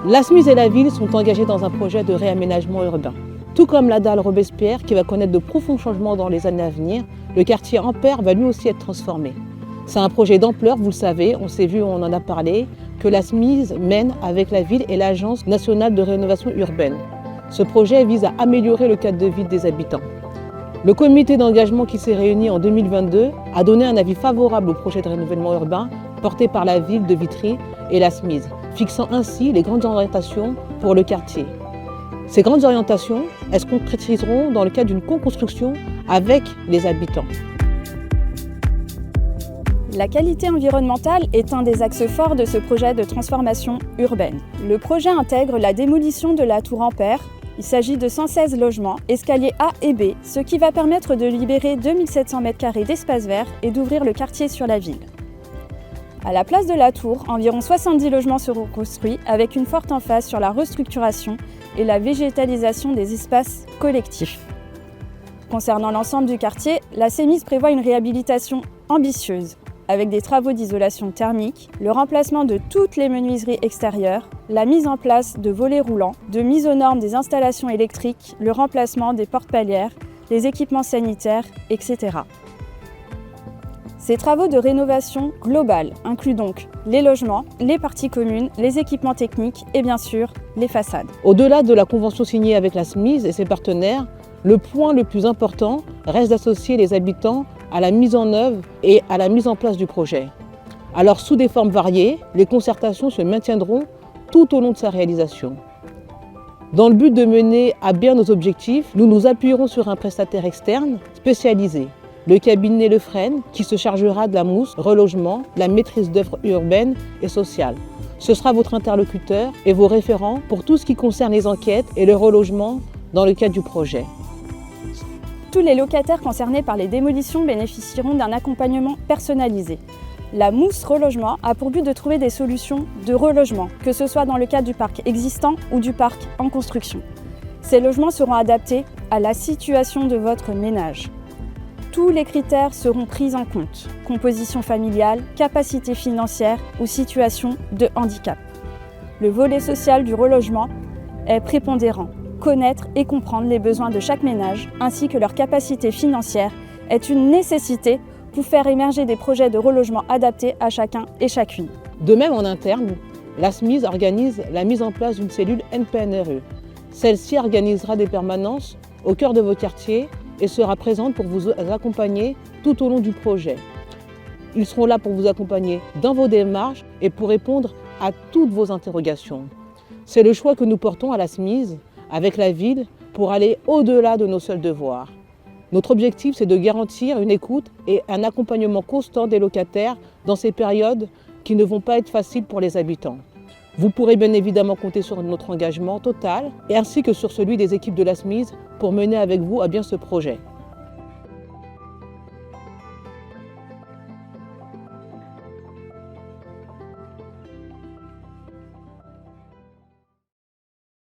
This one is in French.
La SMIS et la ville sont engagés dans un projet de réaménagement urbain. Tout comme la dalle Robespierre, qui va connaître de profonds changements dans les années à venir, le quartier Ampère va lui aussi être transformé. C'est un projet d'ampleur, vous le savez, on s'est vu, on en a parlé, que la SMIS mène avec la ville et l'Agence nationale de rénovation urbaine. Ce projet vise à améliorer le cadre de vie des habitants. Le comité d'engagement qui s'est réuni en 2022 a donné un avis favorable au projet de renouvellement urbain porté par la ville de Vitry et la SMIS, fixant ainsi les grandes orientations pour le quartier. Ces grandes orientations, elles se concrétiseront dans le cadre d'une co-construction avec les habitants. La qualité environnementale est un des axes forts de ce projet de transformation urbaine. Le projet intègre la démolition de la tour Ampère. Il s'agit de 116 logements, escaliers A et B, ce qui va permettre de libérer 2700 m² d'espace vert et d'ouvrir le quartier sur la ville. À la place de la tour, environ 70 logements seront construits avec une forte emphase sur la restructuration et la végétalisation des espaces collectifs. Concernant l'ensemble du quartier, la SMIS prévoit une réhabilitation ambitieuse avec des travaux d'isolation thermique, le remplacement de toutes les menuiseries extérieures, la mise en place de volets roulants, de mise aux normes des installations électriques, le remplacement des portes-palières, les équipements sanitaires, etc. Ces travaux de rénovation globale incluent donc les logements, les parties communes, les équipements techniques et bien sûr les façades. Au-delà de la convention signée avec la SMIS et ses partenaires, le point le plus important reste d'associer les habitants à la mise en œuvre et à la mise en place du projet. Alors sous des formes variées, les concertations se maintiendront tout au long de sa réalisation. Dans le but de mener à bien nos objectifs, nous nous appuierons sur un prestataire externe spécialisé, le cabinet Lefresne, qui se chargera de la mousse, relogement, la maîtrise d'œuvre urbaine et sociale. Ce sera votre interlocuteur et vos référents pour tout ce qui concerne les enquêtes et le relogement dans le cadre du projet. Tous les locataires concernés par les démolitions bénéficieront d'un accompagnement personnalisé. La mousse relogement a pour but de trouver des solutions de relogement, que ce soit dans le cadre du parc existant ou du parc en construction. Ces logements seront adaptés à la situation de votre ménage. Tous les critères seront pris en compte, composition familiale, capacité financière ou situation de handicap. Le volet social du relogement est prépondérant. Connaître et comprendre les besoins de chaque ménage ainsi que leur capacité financière est une nécessité pour faire émerger des projets de relogement adaptés à chacun et chacune. De même en interne, la SMIS organise la mise en place d'une cellule NPNRE. Celle-ci organisera des permanences au cœur de vos quartiers et sera présente pour vous accompagner tout au long du projet. Ils seront là pour vous accompagner dans vos démarches et pour répondre à toutes vos interrogations. C'est le choix que nous portons à la SMIS avec la ville pour aller au-delà de nos seuls devoirs. Notre objectif, c'est de garantir une écoute et un accompagnement constant des locataires dans ces périodes qui ne vont pas être faciles pour les habitants. Vous pourrez bien évidemment compter sur notre engagement total ainsi que sur celui des équipes de la SMIS pour mener avec vous à bien ce projet.